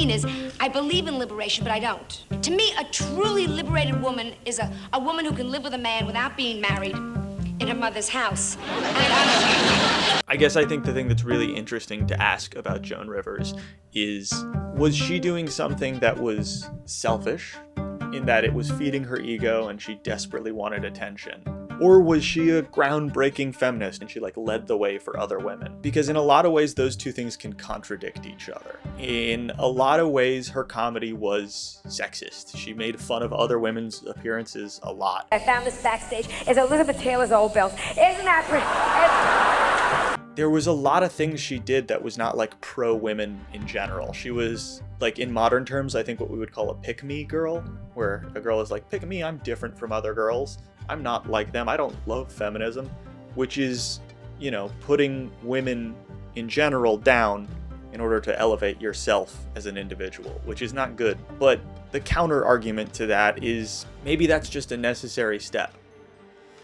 mean is, I believe in liberation, but I don't. To me, a truly liberated woman is a woman who can live with a man without being married in her mother's house. I guess I think the thing that's really interesting to ask about Joan Rivers is, was she doing something that was selfish, in that it was feeding her ego and she desperately wanted attention? Or was she a groundbreaking feminist and she led the way for other women? Because in a lot of ways, those two things can contradict each other. In a lot of ways, her comedy was sexist. She made fun of other women's appearances a lot. I found this backstage. It's Elizabeth Taylor's old bills. Isn't that pretty? There was a lot of things she did that was not pro-women in general. She was, in modern terms, I think what we would call a pick-me girl, where a girl is pick me, I'm different from other girls. I'm not like them. I don't love feminism, which is, putting women in general down in order to elevate yourself as an individual, which is not good. But the counter argument to that is maybe that's just a necessary step.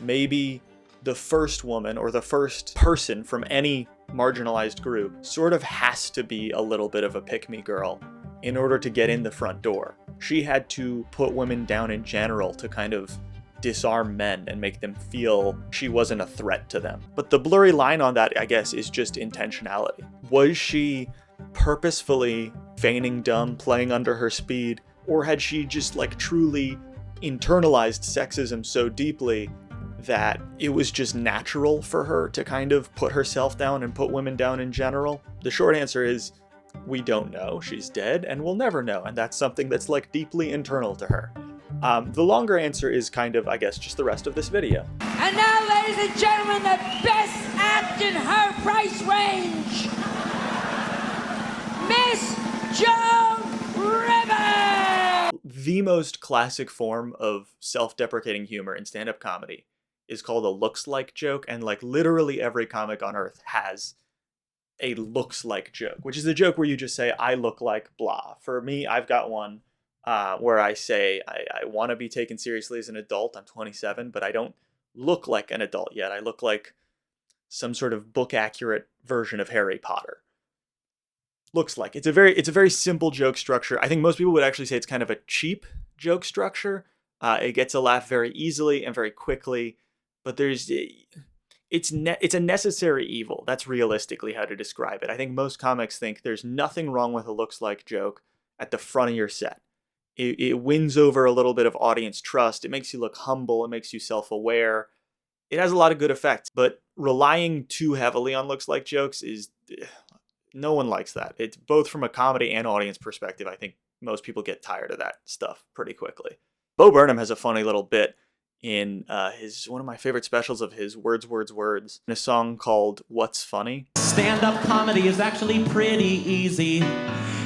Maybe the first woman or the first person from any marginalized group sort of has to be a little bit of a pick-me girl in order to get in the front door. She had to put women down in general to kind of disarm men and make them feel she wasn't a threat to them. But the blurry line on that, I guess, is just intentionality. Was she purposefully feigning dumb, playing under her speed, or had she just truly internalized sexism so deeply that it was just natural for her to kind of put herself down and put women down in general? The short answer is, we don't know. She's dead and we'll never know, and that's something that's deeply internal to her. The longer answer is kind of, I guess, just the rest of this video. And now, ladies and gentlemen, the best act in her price range, Miss Joan Rivers! The most classic form of self-deprecating humor in stand-up comedy is called a looks-like joke, and literally every comic on earth has a looks-like joke, which is a joke where you just say, I look like blah. For me, I've got one where I say, I want to be taken seriously as an adult. I'm 27, but I don't look like an adult yet. I look like some sort of book-accurate version of Harry Potter. Looks like. It's a very simple joke structure. I think most people would actually say it's kind of a cheap joke structure. It gets a laugh very easily and very quickly, but it's a necessary evil. That's realistically how to describe it. I think most comics think there's nothing wrong with a looks-like joke at the front of your set. It wins over a little bit of audience trust. It makes you look humble. It makes you self-aware. It has a lot of good effects, but relying too heavily on looks-like jokes is... no one likes that. It's both from a comedy and audience perspective. I think most people get tired of that stuff pretty quickly. Bo Burnham has a funny little bit in one of my favorite specials of his, Words, Words, Words, in a song called What's Funny. Stand-up comedy is actually pretty easy.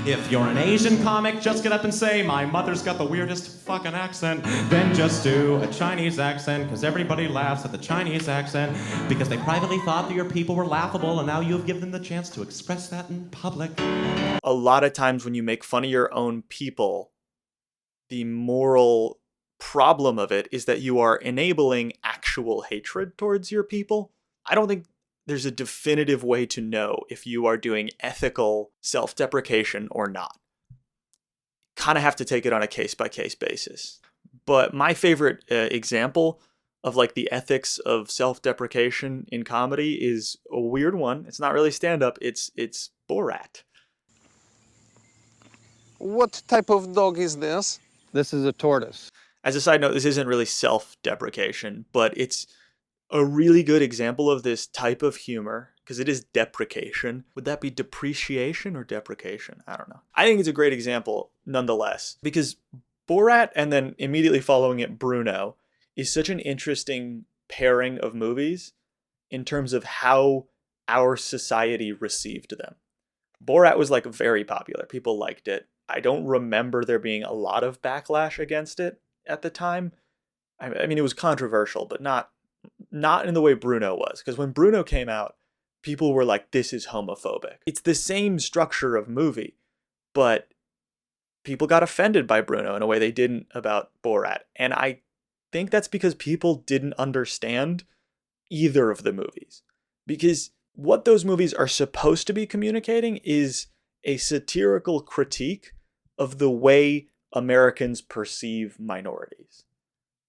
If you're an Asian comic, just get up and say, my mother's got the weirdest fucking accent. Then just do a Chinese accent, because everybody laughs at the Chinese accent, because they privately thought that your people were laughable, and now you've given them the chance to express that in public. A lot of times when you make fun of your own people, the moral problem of it is that you are enabling actual hatred towards your people. I don't think there's a definitive way to know if you are doing ethical self-deprecation or not. Kind of have to take it on a case-by-case basis. But my favorite example of the ethics of self-deprecation in comedy is a weird one. It's not really stand-up, it's Borat. What type of dog is this? This is a tortoise. As a side note, this isn't really self-deprecation, but it's a really good example of this type of humor, because it is deprecation. Would that be depreciation or deprecation? I don't know. I think it's a great example nonetheless, because Borat and then immediately following it Bruno is such an interesting pairing of movies in terms of how our society received them. Borat was very popular. People liked it. I don't remember there being a lot of backlash against it at the time. I mean, it was controversial, but not in the way Bruno was. Because when Bruno came out, people were like, this is homophobic. It's the same structure of movie, but people got offended by Bruno in a way they didn't about Borat. And I think that's because people didn't understand either of the movies. Because what those movies are supposed to be communicating is a satirical critique of the way Americans perceive minorities.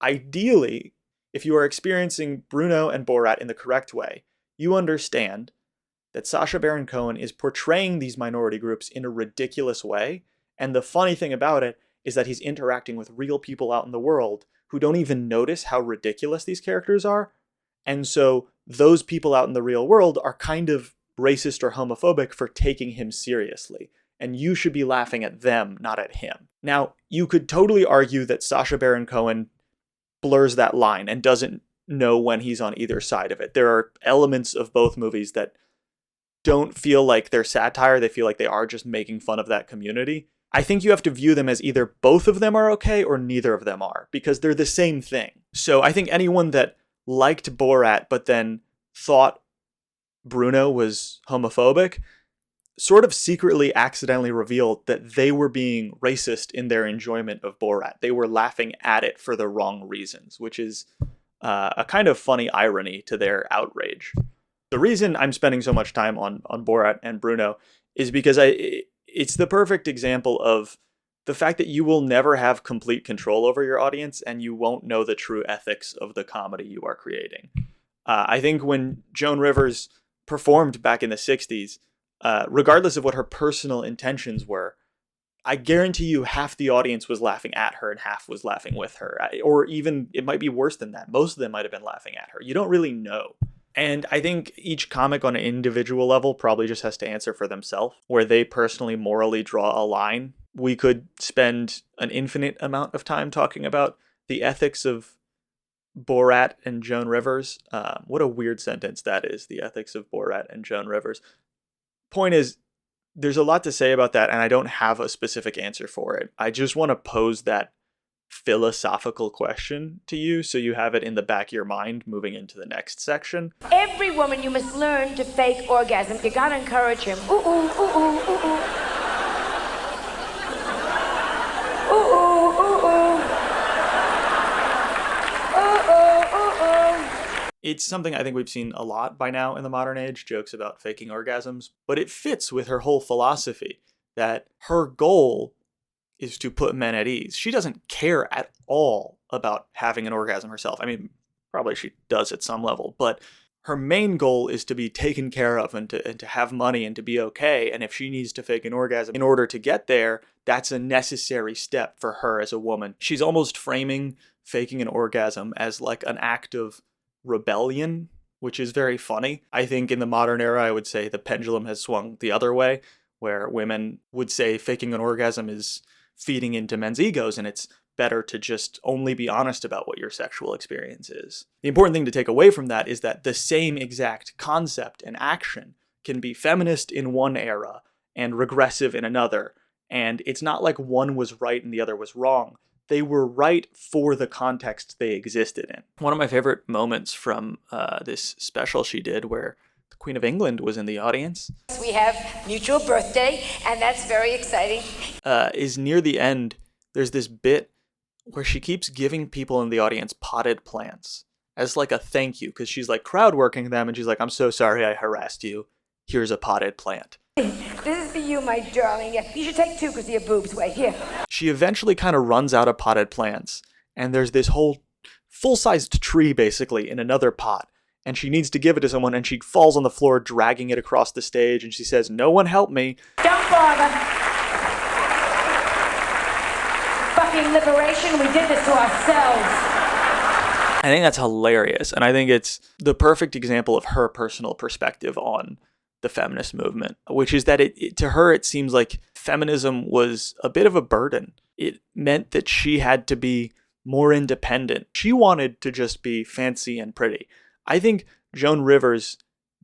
Ideally, if you are experiencing Bruno and Borat in the correct way, you understand that Sacha Baron Cohen is portraying these minority groups in a ridiculous way. And the funny thing about it is that he's interacting with real people out in the world who don't even notice how ridiculous these characters are. And so those people out in the real world are kind of racist or homophobic for taking him seriously. And you should be laughing at them, not at him. Now, you could totally argue that Sacha Baron Cohen blurs that line and doesn't know when he's on either side of it. There are elements of both movies that don't feel like they're satire. They feel like they are just making fun of that community. I think you have to view them as either both of them are okay or neither of them are, because they're the same thing. So I think anyone that liked Borat but then thought Bruno was homophobic sort of secretly accidentally revealed that they were being racist in their enjoyment of Borat. They were laughing at it for the wrong reasons, which is a kind of funny irony to their outrage. The reason I'm spending so much time on Borat and Bruno is because it's the perfect example of the fact that you will never have complete control over your audience and you won't know the true ethics of the comedy you are creating. I think when Joan Rivers performed back in the 60s, regardless of what her personal intentions were, I guarantee you half the audience was laughing at her and half was laughing with her. Or even, it might be worse than that. Most of them might have been laughing at her. You don't really know. And I think each comic on an individual level probably just has to answer for themselves, where they personally morally draw a line. We could spend an infinite amount of time talking about the ethics of Borat and Joan Rivers. What a weird sentence that is, the ethics of Borat and Joan Rivers. Point is, there's a lot to say about that, and I don't have a specific answer for it. I just want to pose that philosophical question to you so you have it in the back of your mind moving into the next section. Every woman, you must learn to fake orgasm. You gotta encourage him. Ooh, ooh, ooh, ooh, ooh, ooh. Ooh, ooh, ooh, ooh. Ooh, ooh, ooh, ooh. It's something I think we've seen a lot by now in the modern age, jokes about faking orgasms, but it fits with her whole philosophy that her goal is to put men at ease. She doesn't care at all about having an orgasm herself. I mean, probably she does at some level, but her main goal is to be taken care of and to have money and to be okay. And if she needs to fake an orgasm in order to get there, that's a necessary step for her as a woman. She's almost framing faking an orgasm as like an act of rebellion, which is very funny. I think in the modern era, I would say the pendulum has swung the other way, where women would say faking an orgasm is feeding into men's egos, and it's better to just only be honest about what your sexual experience is. The important thing to take away from that is that the same exact concept and action can be feminist in one era and regressive in another, and it's not like one was right and the other was wrong. They were right for the context they existed in. One of my favorite moments from this special she did, where the Queen of England was in the audience. We have mutual birthday, and that's very exciting. Is near the end, there's this bit where she keeps giving people in the audience potted plants as like a thank you, because she's like crowd working them, and she's like, I'm so sorry I harassed you. Here's a potted plant. This is for you, my darling. Yeah, you should take two because of your boobs. Wait, here. She eventually kind of runs out of potted plants, and there's this whole full-sized tree basically in another pot, and she needs to give it to someone, and she falls on the floor dragging it across the stage, and she says, no one help me. Don't bother. Fucking liberation, we did this to ourselves. I think that's hilarious, and I think it's the perfect example of her personal perspective on the feminist movement, which is that to her it seems like feminism was a bit of a burden. It meant that she had to be more independent. She wanted to just be fancy and pretty. I think Joan Rivers,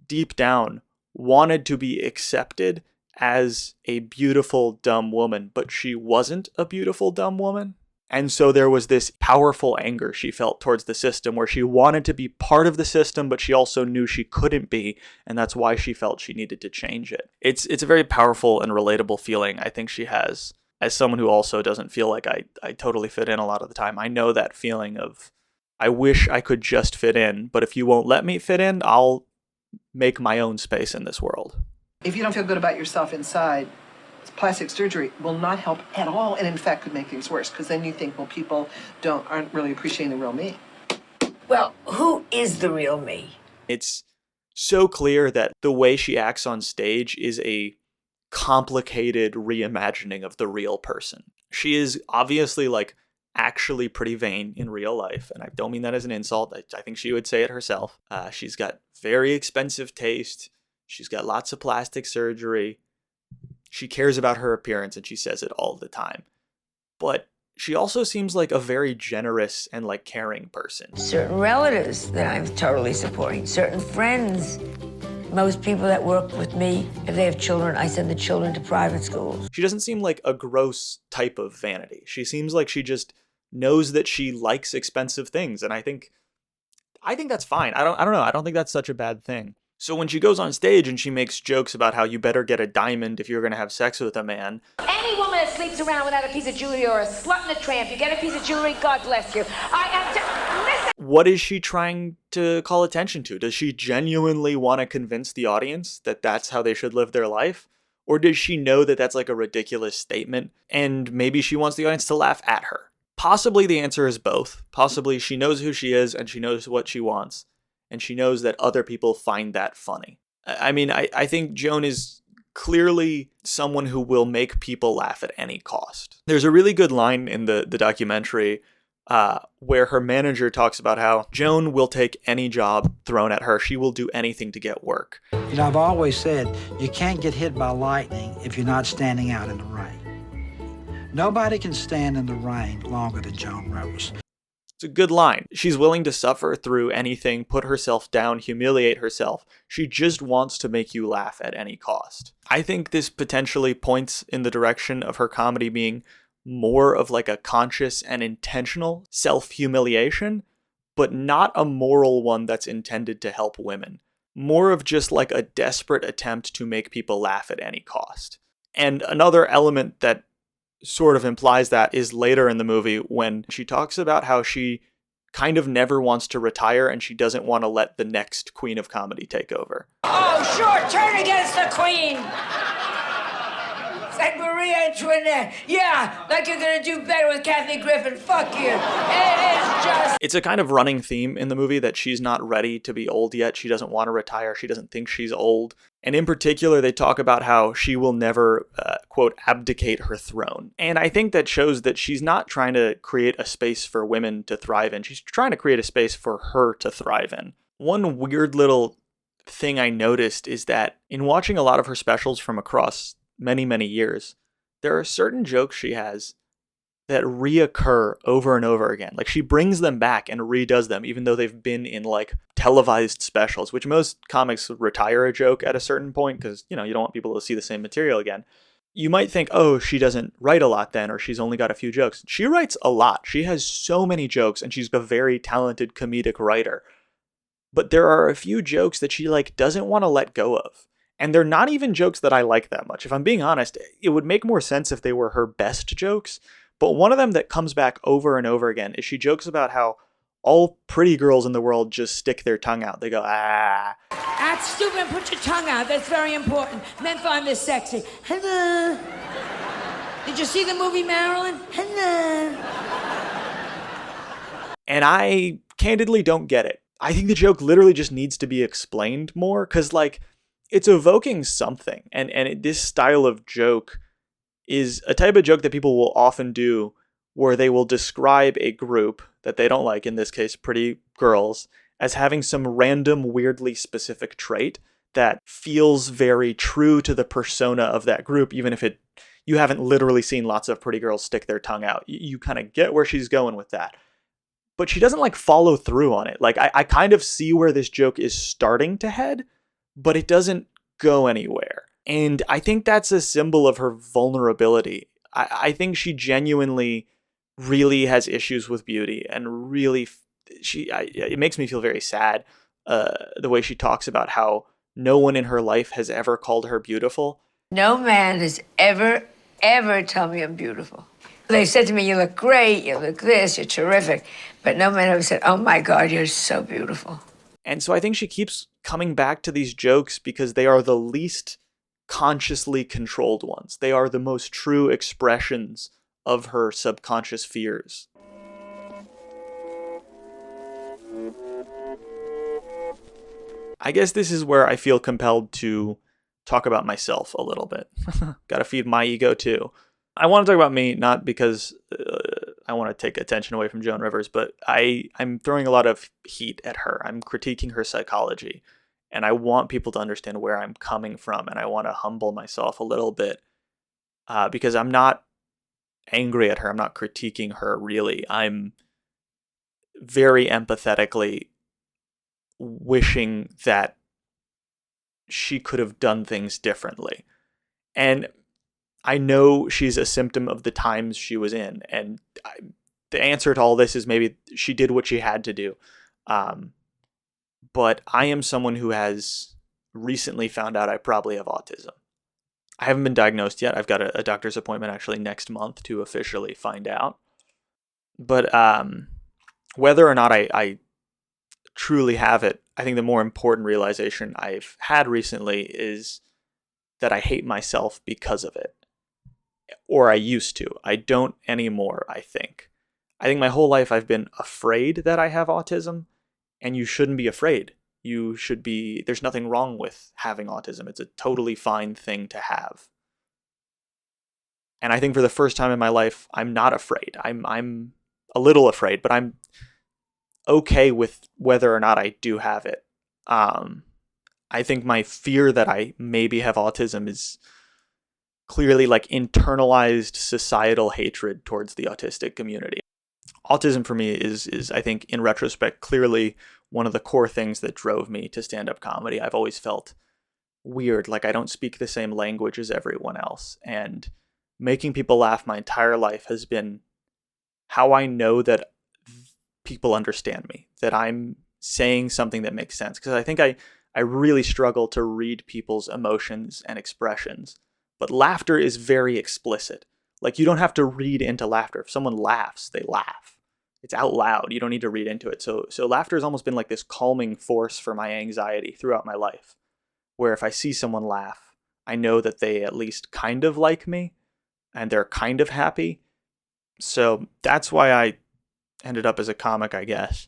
deep down, wanted to be accepted as a beautiful, dumb woman, but she wasn't a beautiful, dumb woman. And so there was this powerful anger she felt towards the system, where she wanted to be part of the system, but she also knew she couldn't be, and that's why she felt she needed to change it. It's a very powerful and relatable feeling I think she has, as someone who also doesn't feel like I totally fit in a lot of the time. I know that feeling of, I wish I could just fit in, but if you won't let me fit in, I'll make my own space in this world. If you don't feel good about yourself inside, plastic surgery will not help at all, and in fact could make things worse, because then you think, well, people aren't really appreciating the real me. Well, who is the real me? It's so clear that the way she acts on stage is a complicated reimagining of the real person. She is obviously like actually pretty vain in real life, and I don't mean that as an insult. I think she would say it herself. She's got very expensive taste. She's got lots of plastic surgery. She cares about her appearance, and she says it all the time. But she also seems like a very generous and like caring person. Certain relatives that I'm totally supporting, certain friends. Most people that work with me, if they have children, I send the children to private schools. She doesn't seem like a gross type of vanity. She seems like she just knows that she likes expensive things, and I think that's fine. I don't know. I don't think that's such a bad thing. So when she goes on stage and she makes jokes about how you better get a diamond if you're going to have sex with a man. Any woman that sleeps around without a piece of jewelry or a slut and a tramp, you get a piece of jewelry, God bless you. Listen! What is she trying to call attention to? Does she genuinely want to convince the audience that that's how they should live their life? Or does she know that that's like a ridiculous statement and maybe she wants the audience to laugh at her? Possibly the answer is both. Possibly she knows who she is and she knows what she wants. And she knows that other people find that funny. I mean, I think Joan is clearly someone who will make people laugh at any cost. There's a really good line in the documentary where her manager talks about how Joan will take any job thrown at her. She will do anything to get work. You know, I've always said you can't get hit by lightning if you're not standing out in the rain. Nobody can stand in the rain longer than Joan Rivers. It's a good line. She's willing to suffer through anything, put herself down, humiliate herself. She just wants to make you laugh at any cost. I think this potentially points in the direction of her comedy being more of like a conscious and intentional self-humiliation, but not a moral one that's intended to help women. More of just like a desperate attempt to make people laugh at any cost. And another element that sort of implies that is later in the movie when she talks about how she kind of never wants to retire and she doesn't want to let the next queen of comedy take over. Oh, sure, turn against the queen. It's like Marie Antoinette. Yeah, like you're gonna do better with Kathy Griffin. Fuck you. It is just... It's a kind of running theme in the movie that she's not ready to be old yet. She doesn't want to retire. She doesn't think she's old. And in particular, they talk about how she will never, quote, abdicate her throne. And I think that shows that she's not trying to create a space for women to thrive in. She's trying to create a space for her to thrive in. One weird little thing I noticed is that in watching a lot of her specials from across many, many years, there are certain jokes she has that reoccur over and over again. Like she brings them back and redoes them, even though they've been in like televised specials, which most comics retire a joke at a certain point because, you know, you don't want people to see the same material again. You might think, oh, she doesn't write a lot then, or she's only got a few jokes. She writes a lot. She has so many jokes and she's a very talented comedic writer. But there are a few jokes that she like doesn't want to let go of. And they're not even jokes that I like that much. If I'm being honest, it would make more sense if they were her best jokes. But one of them that comes back over and over again is she jokes about how all pretty girls in the world just stick their tongue out. They go, ah. That's stupid. Put your tongue out. That's very important. Men find this sexy. Hello. Did you see the movie Marilyn? Hello. And I candidly don't get it. I think the joke literally just needs to be explained more because, like, it's evoking something. And this style of joke is a type of joke that people will often do where they will describe a group that they don't like, in this case, pretty girls, as having some random, weirdly specific trait that feels very true to the persona of that group, even if you haven't literally seen lots of pretty girls stick their tongue out. You kind of get where she's going with that. But she doesn't like follow through on it. Like I kind of see where this joke is starting to head, but it doesn't go anywhere. And I think that's a symbol of her vulnerability. I think she genuinely really has issues with beauty and really, it makes me feel very sad the way she talks about how no one in her life has ever called her beautiful. No man has ever told me I'm beautiful. They said to me, you look great, you look this, you're terrific. But no man ever said, oh my God, you're so beautiful. And so I think she keeps coming back to these jokes because they are the least consciously controlled ones. They are the most true expressions of her subconscious fears. I guess this is where I feel compelled to talk about myself a little bit. Gotta feed my ego too. I want to talk about me, not because I want to take attention away from Joan Rivers, but I'm throwing a lot of heat at her. I'm critiquing her psychology, and I want people to understand where I'm coming from, and I want to humble myself a little bit because I'm not angry at her. I'm not critiquing her, really. I'm very empathetically wishing that she could have done things differently. And I know she's a symptom of the times she was in, and the answer to all this is maybe she did what she had to do. But I am someone who has recently found out I probably have autism. I haven't been diagnosed yet. I've got a doctor's appointment actually next month to officially find out. But whether or not I truly have it, I think the more important realization I've had recently is that I hate myself because of it. Or I used to. I don't anymore, I think. I think my whole life I've been afraid that I have autism, and you shouldn't be afraid. There's nothing wrong with having autism. It's a totally fine thing to have. And I think for the first time in my life, I'm not afraid. I'm a little afraid, but I'm okay with whether or not I do have it. I think my fear that I maybe have autism is clearly like internalized societal hatred towards the autistic community. Autism for me is I think in retrospect clearly one of the core things that drove me to stand-up comedy. I've always felt weird, like I don't speak the same language as everyone else, and making people laugh my entire life has been how I know that people understand me, that I'm saying something that makes sense, because I think I really struggle to read people's emotions and expressions. But laughter is very explicit. Like, you don't have to read into laughter. If someone laughs, they laugh. It's out loud. You don't need to read into it. So laughter has almost been like this calming force for my anxiety throughout my life, where if I see someone laugh, I know that they at least kind of like me and they're kind of happy. So that's why I ended up as a comic, I guess.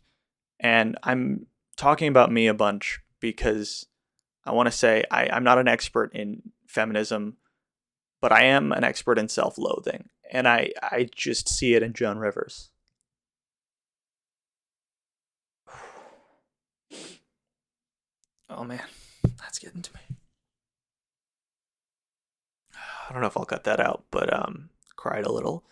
And I'm talking about me a bunch because I want to say I'm not an expert in feminism, but I am an expert in self-loathing. And I just see it in Joan Rivers. Oh man, that's getting to me. I don't know if I'll cut that out, but cried a little.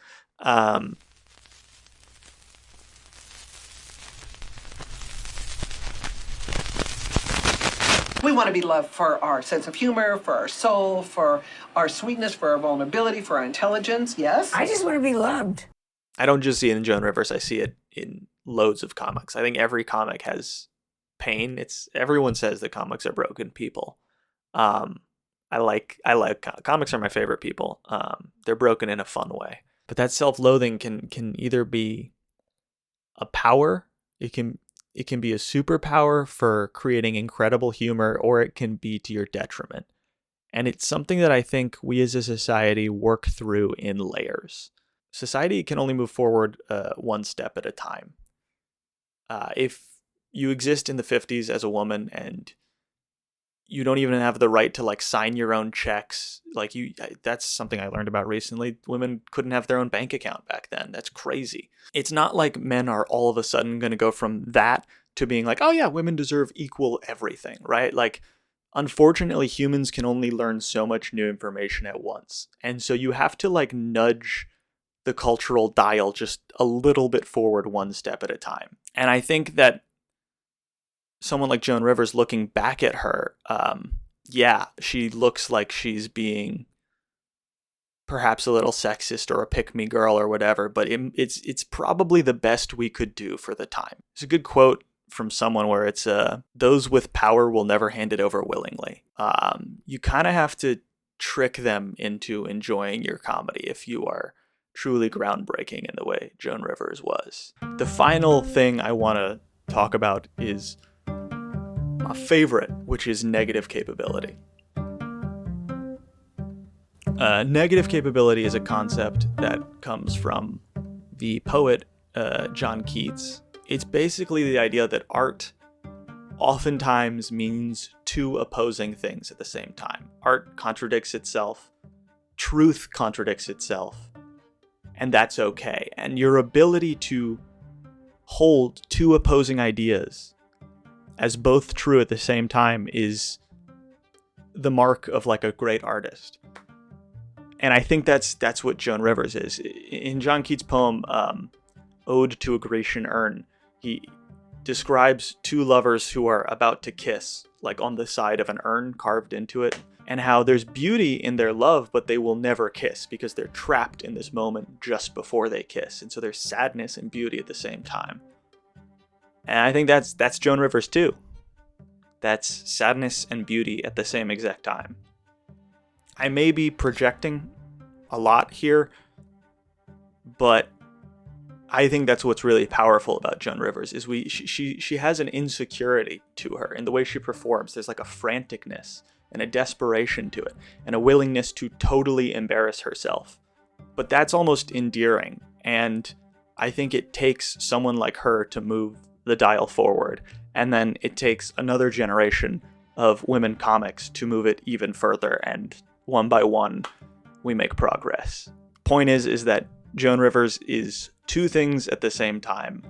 We want to be loved for our sense of humor, for our soul, for our sweetness, for our vulnerability, for our intelligence, yes? I just want to be loved. I don't just see it in Joan Rivers, I see it in loads of comics. I think every comic has pain. Everyone says that comics are broken people. I like comics are my favorite people. They're broken in a fun way. But that self-loathing can either be a power, it can be a superpower for creating incredible humor, or it can be to your detriment. And it's something that I think we as a society work through in layers. Society can only move forward one step at a time. If you exist in the 50s as a woman and you don't even have the right to like sign your own checks, that's something I learned about recently. Women couldn't have their own bank account back then. That's crazy. It's not like men are all of a sudden going to go from that to being like, oh yeah, women deserve equal everything, right? Like, unfortunately, humans can only learn so much new information at once. And so you have to like nudge the cultural dial just a little bit forward one step at a time. And I think that someone like Joan Rivers, looking back at her, she looks like she's being perhaps a little sexist or a pick-me girl or whatever, but it's probably the best we could do for the time. It's a good quote from someone where it's, those with power will never hand it over willingly. You kind of have to trick them into enjoying your comedy if you are truly groundbreaking in the way Joan Rivers was. The final thing I want to talk about is my favorite, which is negative capability. Negative capability is a concept that comes from the poet John Keats. It's basically the idea that art oftentimes means two opposing things at the same time. Art contradicts itself, truth contradicts itself, and that's okay. And your ability to hold two opposing ideas as both true at the same time is the mark of like a great artist. And I think that's what Joan Rivers is. In John Keats' poem, Ode to a Grecian Urn, he describes two lovers who are about to kiss, like on the side of an urn carved into it, and how there's beauty in their love, but they will never kiss because they're trapped in this moment just before they kiss. And so there's sadness and beauty at the same time. And I think that's Joan Rivers too. That's sadness and beauty at the same exact time. I may be projecting a lot here, but I think that's what's really powerful about Joan Rivers is she has an insecurity to her in the way she performs. There's like a franticness and a desperation to it and a willingness to totally embarrass herself. But that's almost endearing, and I think it takes someone like her to move the dial forward, and then it takes another generation of women comics to move it even further, and one by one we make progress. Point is that Joan Rivers is two things at the same time,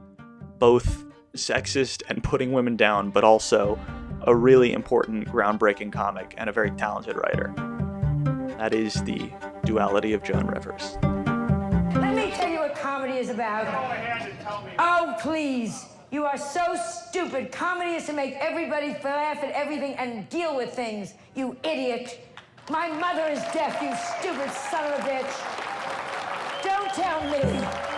both sexist and putting women down, but also a really important, groundbreaking comic and a very talented writer. That is the duality of Joan Rivers. Let me tell you what comedy is about. Go ahead and tell me. Oh, please. You are so stupid. Comedy is to make everybody laugh at everything and deal with things, you idiot. My mother is deaf, you stupid son of a bitch. Don't tell me.